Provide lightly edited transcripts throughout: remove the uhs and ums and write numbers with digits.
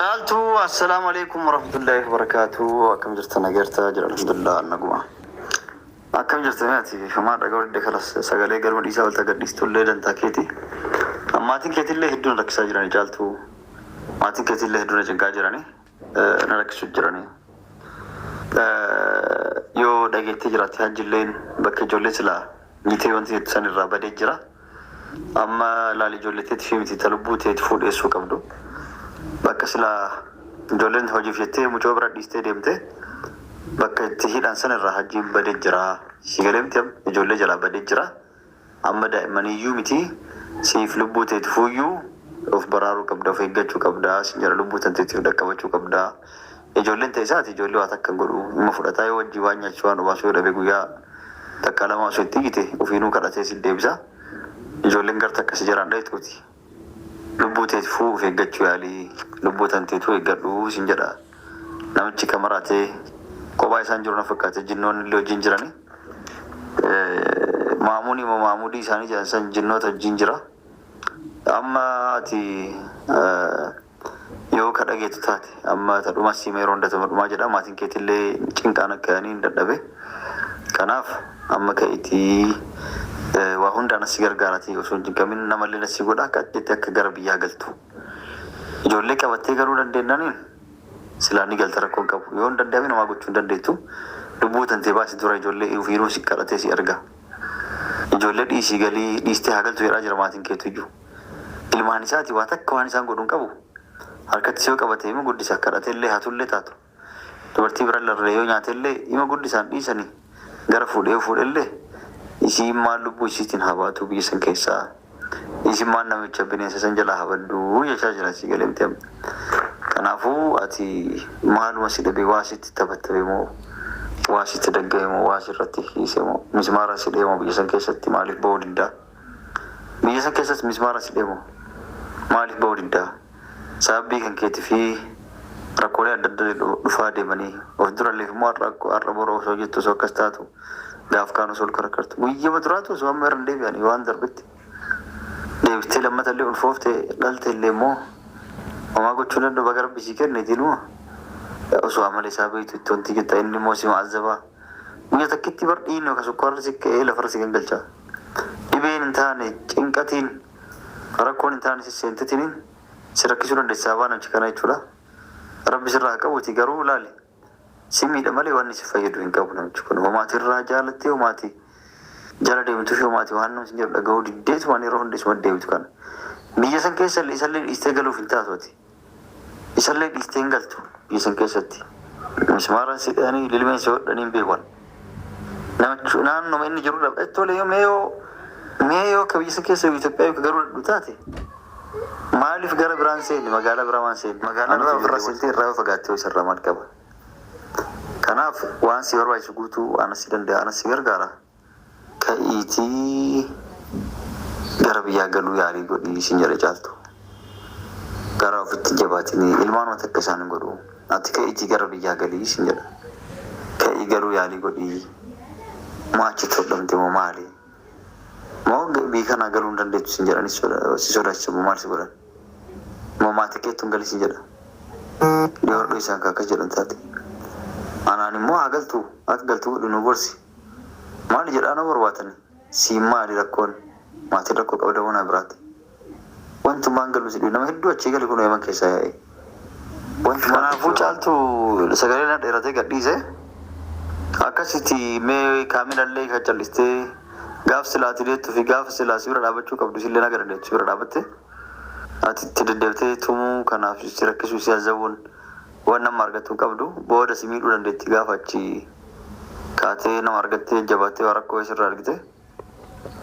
Caaltu assalamu alaikum warahmatullahi wabarakatuh. Akkam jirta nagarta jira alhamdulillah naguma. Akkam jirta naati shuma daga wadde kalas sagalee garba dhiisaa wal tagadhiistullee dantaa keeti. Maatiin keetillee hedduun rakkisaa jirani caaltu. Maatiin keetillee hedduun cinqaa jirani. Na rakkisu jirani. Yoo dhageettee jiraatti hajjilleen bakka ijoollee silaa niitee wanti hedduu san irraa badee jira. Amma laali ijoollee teetti fi miti talubbuu teetti fuudheessuu qabdu. Bakka silaa ijoolleen hojiif jettee mucoo bira dhiistee deemte bakka itti hidhaan san irraa hajjiin badee jira. Sigalee miti ijoollee jalaa badee jira. Amma daa'immaniyyuu miti siif lubbuu teetti fuuyyuu of baraaruu qabda, of eeggachuu qabda, sinjara lubbuu tanteetiif dhaqqabachuu qabda. Ijoolleen teessaati ijoollee waa takka godhu imma fudhataa yoo wajjii waan nyaachuu waan obaasuu yoo dhabe guyyaa takka lama osoo itti gite ofiinuu kadhatee si deebisa. Ijoolleen garta akkasi jiraan dheetuuti. Lubbuu teetti fuu of eeggachuu yaalii lubbuu tanteetu eeggadhu sin jedha. Namichi kamaraatee kophaa isaan jiru na fakkaate jinnoonni illee wajjin jirani. Maamuunii moo maamudii isaanii jedhan san jinnoota wajjin jira. Amma ati yoo kadhageetu taate amma tadhuma simeeroo hundatama dhumaa jedha. Maatiin keetillee cinqaan akkanii hin dadhabe. Kanaaf amma ka'itii waa hundaan asii gargaaratii osoo hin jinqamin namallee asii godha akka jettee akka gara biyyaa galtu. Ijoollee qabattee garuu dandeennaniin silaa ni galta rakkoon qabu. Yoo hin danda'ame namaa gochuu hin dandeettu. Lubbuu tantee baasii dura ijoollee ofiinuu si kadhatee si arga. Ijoollee dhiisii galii dhiistee haa galtu jedhaa jira maatiin keetu iyyuu. Ilmaan isaati waa takka waan isaan godhuun qabu. Harkatti yoo qabatee ima guddisa kadhateellee haatullee taatu. Dubartii bira larree yoo nyaateellee ima guddisaan dhiisanii gara fuudheellee isiin maal lubbuu isiitiin habaatu biyya san keessaa. Isiin maal namicha bineensa san jalaa habaddu jechaa jira si galeemte. Kanaafuu ati maaluma si dhabee waa sitti taphattee moo waa sitti dagga'e moo waa sirratti hiise moo mismaara si dheemoo biyya san keessatti maaliif ba'uu diddaa? Biyya san keessatti mismaara si dheemoo maaliif ba'uu diddaa? Sababbii kan keetii fi rakkoolee adda addaa dhufaa deemanii of durallee immoo har'a boroo osoo jettu osoo akkas taatu gaaf kaan osoo ol karakartu guyyama duraatu osoo amma irra hin deebi'anii waan darbetti deebistee lammatallee ulfooftee dhalteellee immoo homaa gochuu danda'u baga rabbi sii kenneetiinuma osoo amala isaa beektu itti wanti jetta inni immoo si ma'azzabaa guyya takkitti bar dhiinni yookaan sukkaarri si ka'ee lafarra si gangalchaa dhibeen hin taane cinqatiin rakkoon hin taane si seentitiniin si rakkisuu dandeessaa waan achi kana jechuudha. Rabbi sirraa qabuuti garuu laali si miidha malee waan si fayyadu hin qabu namichi kun. Homaati irraa jaalattee homaati jala deemtuu fi homaati waan namni jedhu dhaga'uu diddeetu waan yeroo hundeessuma deebitu kana. Biyya san keessa isallee dhiistee galuuf hin taatuuti. Isallee dhiistee hin galtu biyya san keessatti. Mismaaraan si dhahanii lilmeen si hodhanii hin beekan. Namichi naannoo inni jiru dhabdhe tolee mee yoo akka biyya san keessa Itoophiyaa yoo garuu dhadhu taate. Maaliif gara biraan seeni magaalaa biraa waan seeni magaalaa biraa ofirraa seentee irraa fagaattee isarraa maal qaba. Kanaaf waan si barbaachisu guutuu anas si danda'a anas si gargaara. Ka'iitii gara biyyaa galuu yaalii godhii sin jedha caaltu. Gara ofitti jabaatinii ilmaan wanta akka isaan hin godhu. Ati ka'iitii gara biyyaa galii sin jedha. Ka'ii garuu yaalii godhii maachitti hodhamte moo maali? Moo biyya kanaa galuu hin dandeettu sin jedhan si sodaachisa moo maal si godhan? Moo maatii keettuun galii sin jedha. Dhiyoo isaan akkas jedhan taate. Anaan immoo haa galtuu akka galtuu godhu nu gorsi. Maali jedhaa na barbaatani? Siin maali rakkoon? Maatiin rakkoo qabda waan biraati. Wantumaan galuu si dhibu nama hedduu achii gali kun eeman keessaa yaa'e. Kanaafuu caaltu sagalee na dheeratee gadhiise. Akkasitti mee kaaminallee kan callistee gaaf silaati deettuu fi gaaf silaasi bira dhaabachuu qabdu sillee nagar deettu bira dhaabatte. Ati itti deddeebitee tumuu kanaaf si rakkisuu si azzabuun waan nama argatu qabdu booda si miidhuu dandeetti gaafa achi kaatee nama argattee jabaattee waa rakkoo isirraa argite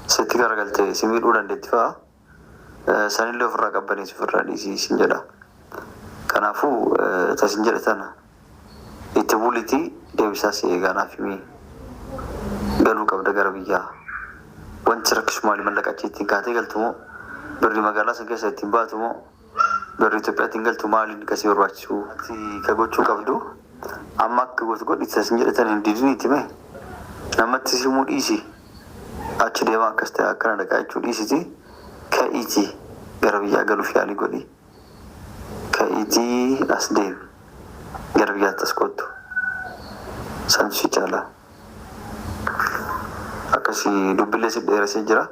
sitti garagaltee si miidhuu dandeetti fa'a sanillee ofirraa qabbanees ofirraa dhiisii sin jedha. Kanaafuu tasin jedhe tana itti bulitii deebisaa si eegaanaaf himii galuu qabda gara biyyaa. Wanti rakkisu maali mallaqa achi ittiin kaatee galtu moo birrii magaalaa san keessa ittiin baatu moo birrii Itoophiyaatti hin galtu maaliin kasii barbaachisu ka gochuu qabdu amma akka godhita sin jedhatan hin didiniiti mee namatti simuu dhiisi achi deemaa akkas ta'e akkana dhaqaa jechuu dhiisiti ka'iiti gara biyyaa galuuf yaalii godhi ka'iiti. Itti as deemi gara biyyaatti as kottu san si caala akkasii dubbilee si dheerasee jira.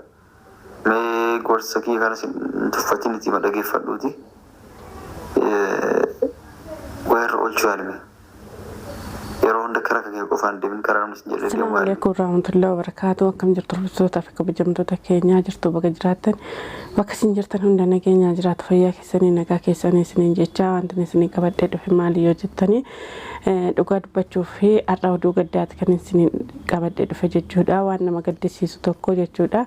Mee gorsa kiyya kana si tuffatiin itti madhageeffadhuuti weerra oolchuu yaalime yeroo hunda karaa kan qofaan deemin karaa namni sin jedhee deemu. Assalamualaikum warahmatullahi wabarakatuh. Akkam jirtu hordoftoota fi kabajamtoota keenyaa jirtu bakka jiraattan bakka isin jirtan hunda nageenyaa jiraatu fayyaa keessanii nagaa keessanii isiniin jechaa wanti isin qabadhee dhufe maali yoo jettanii dhugaa dubbachuu fi har'a oduu gaddaati kan isin qabadhee dhufe jechuudha. Waan nama gaddisiisu tokko jechuudha.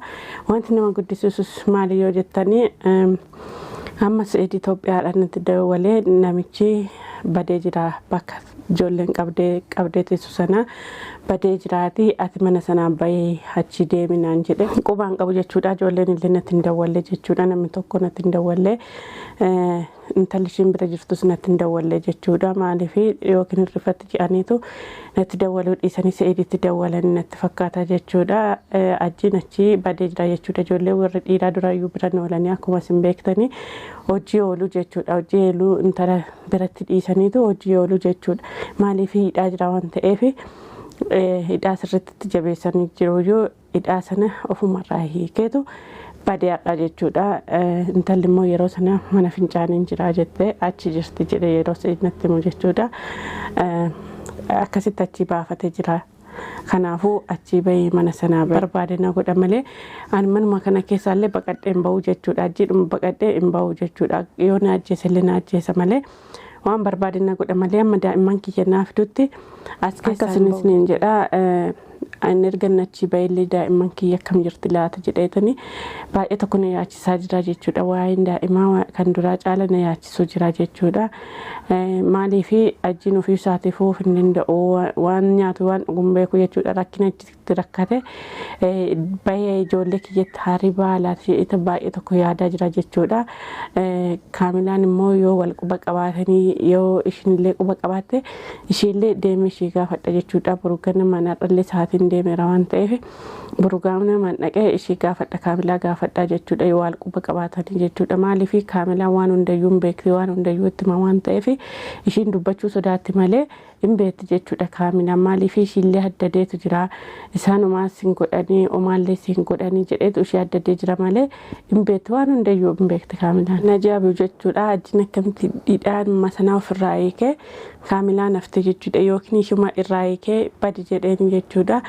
Wanti nama gaddisiisus maali yoo jettanii amma Sa'iid Itoophiyaadhaan itti dawalee namichi badee jira bakka ijoolleen qabdee teessu sana badee jiraati ati mana sanaa bahee achi deeminaan jedhe qubaan qabu jechuudha. Ijoolleen illee natti hin dawwalle jechuudha. Namni tokko natti hin dawwalle intalli ishiin bira jirtus natti hin dawwalle jechuudha. Maaliif yookiin hirrifatti jedhaniitu natti dawwaluu dhiisanii Sa'iiditti dawwalanii natti fakkaata jechuudha. Achiin achi badee jira jechuudha. Ijoollee warri dhiiraa duraayyuu bira oolanii akkuma isin beektanii hojii ooluu jechuudha. Hojii ooluu intala biratti dhiisaniitu hojii ooluu jechuudha. Maaliif hidhaa jira waan ta'eef hidhaa sirriitti jabeessanii jiru yoo hidhaa sana ofumarraa hiikeetu badeedha jechuudha. Intalli immoo yeroo sana mana fincaaniin jira jettee achi jirti jedhee yeroo natti himu jechuudha. Akkasitti achi baafatee jira. Kanaafuu achi bahee mana sanaa barbaadina godha malee ani manuma kana keessaallee baqadhee hin bahu jechuudha. Achiidhuma baqadhee hin bahu jechuudha. Yoo na ajjeese illee na ajjeesa malee waan barbaadina godha malee amma daa'imman kiyya naaf dutti as keessasinis niin jedha. Ani ergan achi bahee daa'imman kiyya akkam jirti laata jedheetanii baay'ee tokko na yaachisaa jira jechuudha. Waa'een daa'imaa kan duraa caala na yaachisuu jira jechuudha. Maaliif ajiin ofii isaatiifuu hin danda'u waan nyaatu waan dhuguun beeku jechuudha. Rakkina achitti rakkate bahee ijoollee kiyyatti haarii baalaati jedheeta baay'ee tokko yaadaa jira jechuudha. Kaamilaan immoo yoo wal quba qabaatanii yoo ishiinillee quba qabaatte ishiillee deemee ishii gaafadha jechuudha. Burugana manarrallee sa'aatiin deemeera waan ta'eef burugana man dhaqee ishii gaafadha kaamilaa gaafadha jechuudha. Yoo wal quba qabaatanii jechuudha. Maaliif kaamilaan waan hundayyuu hin beekti waan hundayyuu itti hima waan ta'eef ishiin dubbachuu sodaatti malee hin beekti jechuudha. Kaamilaan maaliif ishiillee haddadeetu jira isaanumaa sin godhanii omaallee sin godhanii jedheetu ishii haddadee jira malee hin beekti waan hundayyuu hin beekti kaamilaan. Najaabiu jechuudha. Ajiin akkamitti dhidhaan masanaa ofirraa hiikee kaamilaan hafte jechuudha. Yookiin ishuma irraa hiikee badi jedheen jechuudha.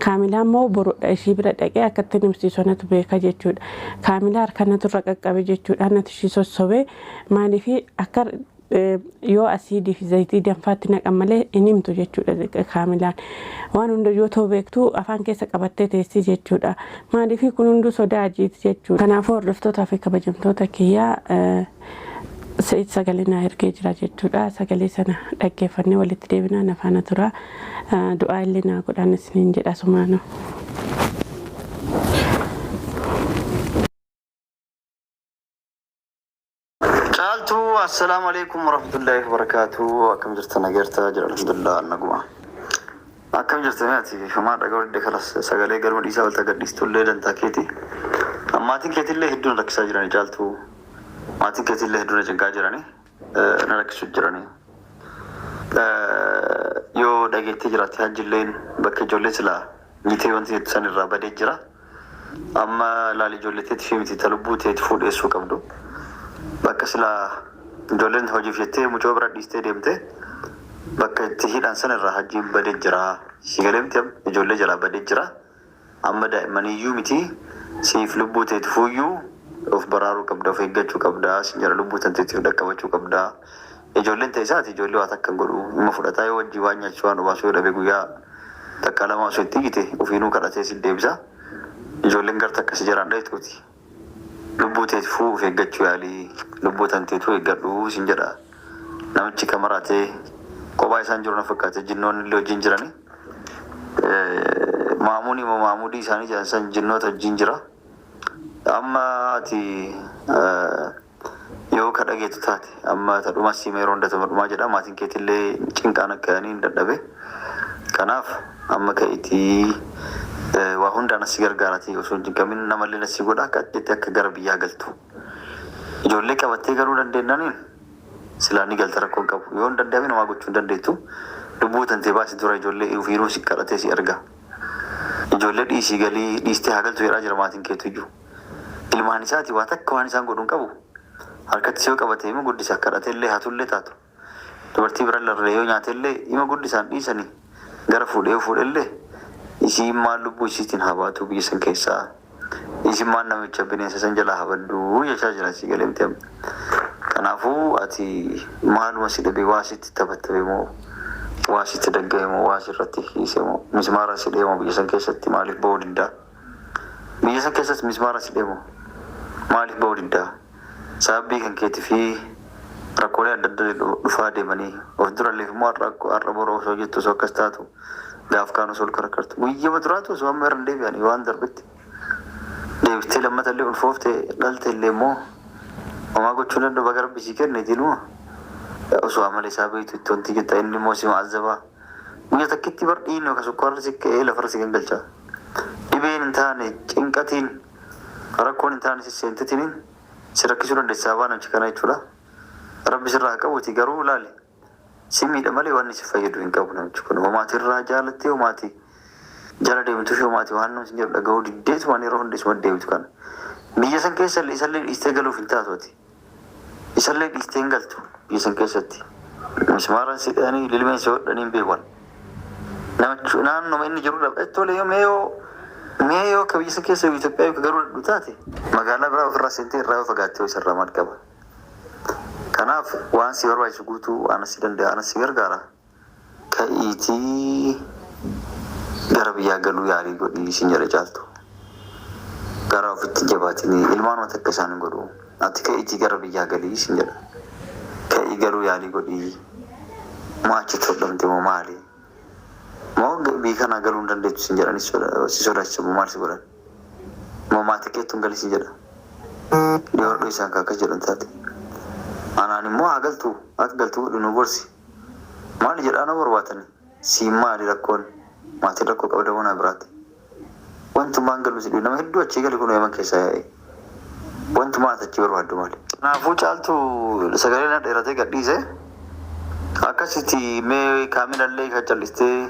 Kaamilaan immoo boruudha ishii bira dhaqee akkatti nimsiisonatu beeka jechuudha. Kaamilaa harkanatu irra qaqqabe jechuudha. Nati ishii sossobee maaliif akka yoo asiidii fi zayitii danfaatti naqan malee hin himtu jechuudha. Kaamilaan waan hunda yoo ta'u beektu afaan keessa qabattee teessi jechuudha. Maaliif kun hunduu sodaa ajiiti jechuudha. Kanaafuu hordoftootaa fi kabajamtoota kiyyaa Sa'iid sagalee naa ergee jira jechuudha. Sagalee sana dhaggeeffannee walitti deebinaa nafaana tura. Du'aa illee naa godhaan isiniin jedha sumaanu. Caaltu assalamu alaikum warahmatullahi wabarakatuh. Akkam jirtan agartaa jira alhamdulillah naguma. Akkam jirtan ati fama dhagaa wal dekalas sagalee garma dhiisaa wal tagadhiistullee dantaa keeti. Maatiin keetillee hedduun rakkisaa jirani caaltu. Maatiin keetillee hedduun cinqaa jirani na rakkisuu jirani. Yoo dhageettee jiraatti hajjilleen bakka ijoollee silaa niitee wanti hedduu san irraa badee jira. Amma laali ijoollee teetti fi miti talubbuu teetti fuudheessuu qabdu. Bakka silaa ijoolleen hojiif jettee mucoo bira dhiistee deemte bakka itti hidhaan san irraa hajjiin badee jira. Sigalee miti ijoollee jalaa badee jira. Amma daa'immaniyyuu miti siif lubbuu teetti fuuyyuu of baraaruu qabda of eeggachuu qabda sin jara lubbuu tanteetiif dhaqqabachuu qabda. Ijoolleen ta'isaati ijoollee waan akka godhu imma fudhataa yoo wajjii waan nyaachuu waan obaasuu dhabee guyyaa takka lama osoo itti gite ofiinuu kadhatee sin deebisa. Ijoolleen garta akkasii jiraan dhayituuti. Lubbuu teetti fuu of eeggachuu yaalii lubbuu tanteetu eeggadhu sin jedha. Namichi kamaraatee kophaa isaan jiru na fakkaate jinnoonni illee wajjin jirani. Maamuun immoo maamudii isaanii jedhan san jinnoota wajjin jira. Amma ati yoo ka dhageetu taate amma tadhuma siima yeroo hunda tamadhumaa jedha. Maatiin keetillee cinqaan akkanii hin dadhabe. Kanaaf amma ka'itii waa hundaan asii gargaaratii osoo hin jinqamin namallee asii godha akka jettee akka gara biyyaa galtu. Ijoollee qabattee garuu dandeennaniin silaani galta rakkoon qabu yoo hin danda'amin waa gochuu hin dandeettu lubbuu tantee baasi dura ijoollee ufiiruu si kadhatee si arga ijoollee dhiisii galii dhiistee hagaltu jedhaa jira maatiin keetu iyyuu ilmaan isaati waa takka waan isaan godhuun qabu harkatti si yoo qabatee ima guddisa kadhatee illee hatullee taatu dubartii bira larree yoo nyaate illee ima guddisaan dhiisanii gara fuudhee illee isiin maal lubbuu isiitiin habaatu biyya san keessaa isiin maal namicha bineensa san jalaa habadduu jechaa jira si galeemte kanaafuu ati maaluma si dhabe waa sitti taphattabe moo waa sitti dagga'e moo waa sirratti hiise moo mismaara si dheemo biyya san keessatti maaliif ba'uu diddaa biyya san keessatti mismaara si dheemo maaliif ba'uu diddaa sababbii kan keetii fi rakkoolee adda adda dhufaa deemanii of duralleef immoo har'a boroo osoo jettu osoo akkas taatu gaaf kaan osoo ol karakkartu guyyama duraatu osoo amma irra hin deebi'anii waan darbetti deebiftee lammata illee ulfooftee dhalte illee immoo homaa gochuu danda'u baga rabbi sii kenneetiinuma osoo amala isaa beektu itti wanti jetta inni immoo si ma'azzabaa guyya takkitti bar dhiinoo ka sukkaarra si ka'ee lafarra si gangalchaa dhibeen hin taane cinqatiin rakkoon hin taane sisseentitiniin si rakkisuu dandeessaa waan achi kana jechuudha rabbi sirraa qabuuti garuu laali si miidha malee waan si fayyadu hin qabu namichi kun homaatii irraa jaalattee homaatii jala deemtu fi homaatii waan namni jedhu dhaga'uu diddeetu waan yeroo hundeesuma deemtu kana biyya san keessa isallee dhiistee galuuf hin taatuuti isallee dhiistee hin galtu biyya san keessatti mismaaraan si dhahanii lilmeen si hodhanii hin beekan namichi naannoma inni jiru dhabdhettoolee yoo meeyoo ka biyya san keessa Itoophiyaa yoo garuu dhadhu taate magaalaa biraa ofirraa seentee irraa yoo fagaattee yoo isarraa maal qaba kanaaf waan si barbaachisu guutuu waan si danda'a waan si gargaara ka'iitii gara biyyaa galuu yaalii godhii isin jedha caaltu gara ofitti jabaatinii ilmaan wata akka isaan hin godhu ati ka'iitii gara biyyaa galii isin jedha ka'ii galuu yaalii godhii maachi todhamte moo maali moo biyya kanaa galuu hin dandeettu isin jedhan si sodaachisa moo maal si godhan moo maatii keettuun galii isin jedha dhiyoordoo isaan kakkas jedhan taate anaan immoo ati galtuu godhu nu gorsi maali jedhaa na barbaatani siin maali rakkoon maatii rakkoo qabda bona biraatti wantumaan galu si nama hedduu achii gali kun eeman keessaa yaa'e wantumaan achii barbaaddu maali kanaafuu caaltu sagalee na dheeratee gadhiise akkasitti mee kaaminallee ka callistee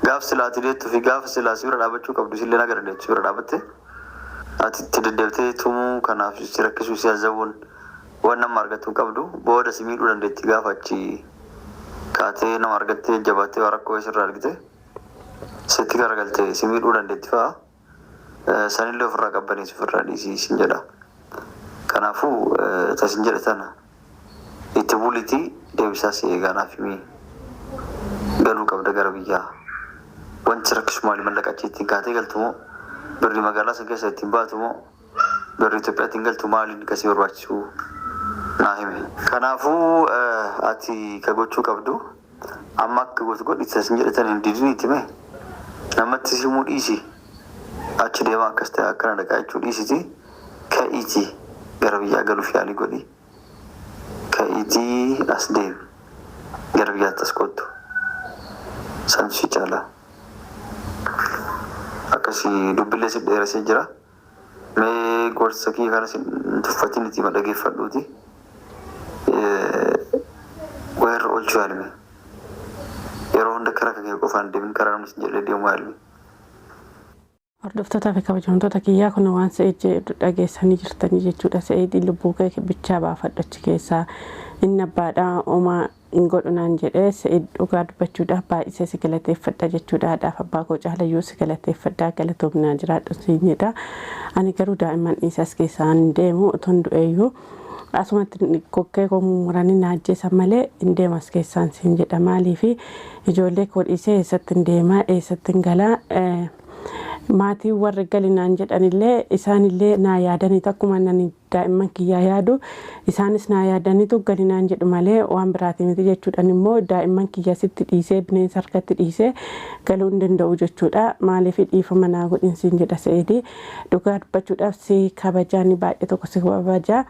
gaaf silaati deettuu fi gaafa silaa si bira dhaabachuu qabdu sillee na gara deettu si bira dhaabatte ati itti deddeebitee tumuu kanaaf si rakkisuu si azzabuun waan nama argattu qabdu booda si miidhuu dandeetti gaafa achi kaatee nama argattee jabaattee waa rakkoo isirraa argite sitti garagaltee si miidhuu dandeetti fa'a sanillee ofirraa qabbanees ofirraa dhiisii sin jedha kanaafuu tasin jedhe tana itti bulitii deebisaa si eegaanaaf himii galuu qabda gara biyyaa wanti rakkisu maali mallaqa achi ittiin kaatee galtu moo birri magaalaa san keessa ittiin baatu moo birri Itoophiyaa ittiin galtu maaliin kasii barbaachisu naa hime kanaafuu ati ka gochuu qabdu amma akka gootu godhi tasin jedhe tana hin didiniitti mee namatti simuu dhiisi achi deemaa akkas ta'e akkana dhaqaa jechuu dhiisiti ka'iitii gara biyyaa galuuf yaalii godhi ka'iitii as deemi gara biyyaatti as kottu santu si caalaa akkasii dubbilee si dheerasee jira mee gorsa kii kana si tuffatiin itti madhageeffadhuuti weerra oolchuu yaalime yeroo hunda karaa kan kee qofaan deemin karaa namni sin jedhee deemuu yaalime. Hordoftoota fi kabajamtoota kiyyaa kun waan Sa'id dhageessanii jirtanii jechuudha. Sa'id lubbuu kee bichaa baafadhu achi keessaa inni abbaadhaa homaa hin godhunaan jedhee Sa'id dhugaa dubbachuudhaaf baay'isee si galateeffadha jechuudha. Haadhaaf abbaa koo caalayyuu si galateeffadha galatoomnaa jiraadhu siin jedha. Ani garuu daa'imman dhiisas keessaan deemu utuun du'eeyyuu asumatti kokkee koo muranii na ajjeesan malee hin deemas keessaan siin jedha. Maaliifi ijoollee koo dhiisee eessatti hin deemaa eessatti hin galaa maatii warri galinaan jedhanillee isaanillee naa yaadanii akkuma nani daa'imman kiyyaa yaadu isaanis naa yaadaniitu galinaan jedhu malee waan biraatii miti jechuudhaan immoo daa'imman kiyyaa sitti dhiisee bineensa harkatti dhiisee galuu hin danda'u jechuudha. Maaliif dhiifama naa godhinsiin jedha Sa'id dhugaa dubbachuudhaaf si kabajaan baay'ee tokko si kabajaa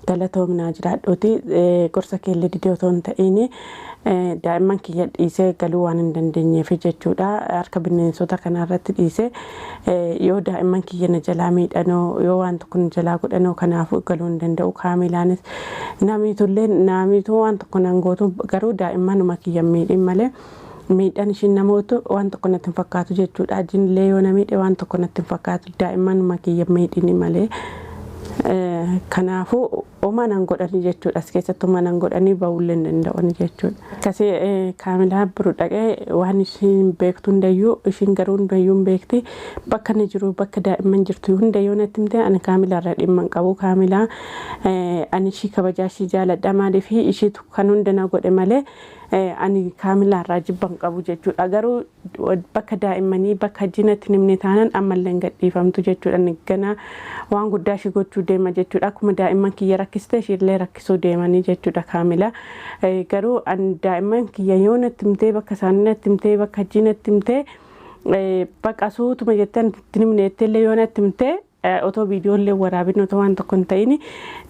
galatoomnaa jiraadhuuti gorsa keellee didee otoo hin ta'in daa'imman kiyya dhiisee galuu waan hin dandeenyeef jechuudha harka bineensota kanarratti dhiisee yoo daa'imman kiyya na jalaa miidhanoo yoo waan tokko na jalaa godhanoo kanaafuu galuu hin danda'u kaamilaanis namiitu waan tokko nan gootu garuu daa'immanuma kiyya miidhin malee miidhaan ishiin namootu waan tokko natti hin fakkaatu jechuudha jinillee yoo na miidhe waan tokko natti hin fakkaatu daa'immanuma kiyya miidhini malee kanaafuu omanan godhanii jechuudha as keessatti omanan godhanii ba'uullee danda'u jechuudha akkasii kaamilaa biru dhaqee waan ishiin beektu hundayyuu ishiin garuu hundayyuu beekti bakka ni jiru bakka daa'imman jirtu hundayyuu natti himte ani kaamilaarra dhimma hin qabu kaamilaa ani ishii kabajaa ishii jaaladha maaliif ishiitu kan hunda na godhe malee ani kaamilaarraa jibba hin qabu jechuudha garuu bakka daa'immanii bakka jinatti nimni taanan ammallee hin gadhiifamtu jechuudha ganaa waan guddaa ishii gochuu deema jechuudha akkuma daa'imman kiyya rakkiste ishiillee rakkisuu deemanii jechuudha kaamila garuu ani daa'imman kiyya yoo natti himtee bakka isaanii natti himtee bakka jinatti himtee bakka suutuma jettan itti nimneetteellee yoo natti himtee otoo viidiyoollee waraabin otoo waan tokko hin ta'in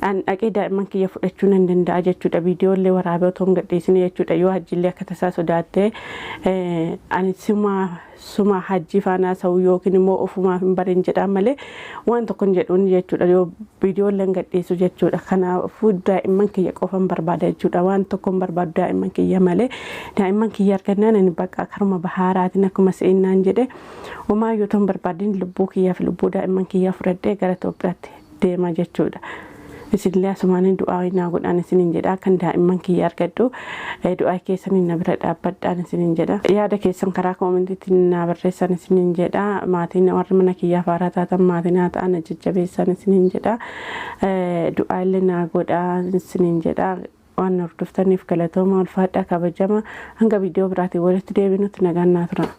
an dhaqee daa'imman kiyya fudhachuu nan danda'a jechuudha viidiyoollee waraabee otoo hin gadhiisine jechuudha yoo hajjillee akka tasaa sodaattee ani suma hajji faanaa sa'u yookiin immoo ofumaa hin barin jedhaan malee waan tokko hin jedhuun jechuudha yoo viidiyoollee gadhiisu jechuudha kanaafuu daa'imman kiyya qofan barbaada jechuudha waan tokko hin barbaadu daa'imman kiyya malee daa'imman kiyya argannaan ani bakka karuma bahaaraatiin akkuma seennaan jedhe homaa yoo ta'u barbaadin lubbuu kiyyaaf lubbuu daa'imman kiyyaa fudhadhee gara Itoophiyaatti deema jechuudha. Isillee asumaan du'aa naa godhaan isiniin jedha kan daa'imman kiyya argadhu du'aa keessaniin na bira dhaabbadhaan isiniin jedha yaada keessan karaa koomentiitti na barreessan isiniin jedha maatiin warri mana kiyyaa faaraa taatan maatiin haa ta'an jajjabeessan isiniin jedha du'aa illee naa godhaan isiniin jedha waan hordoftaniif galatooma ulfaadhaa kabajama hanga viidiyoo biraatiin walitti deebinutti nagaan naa tura.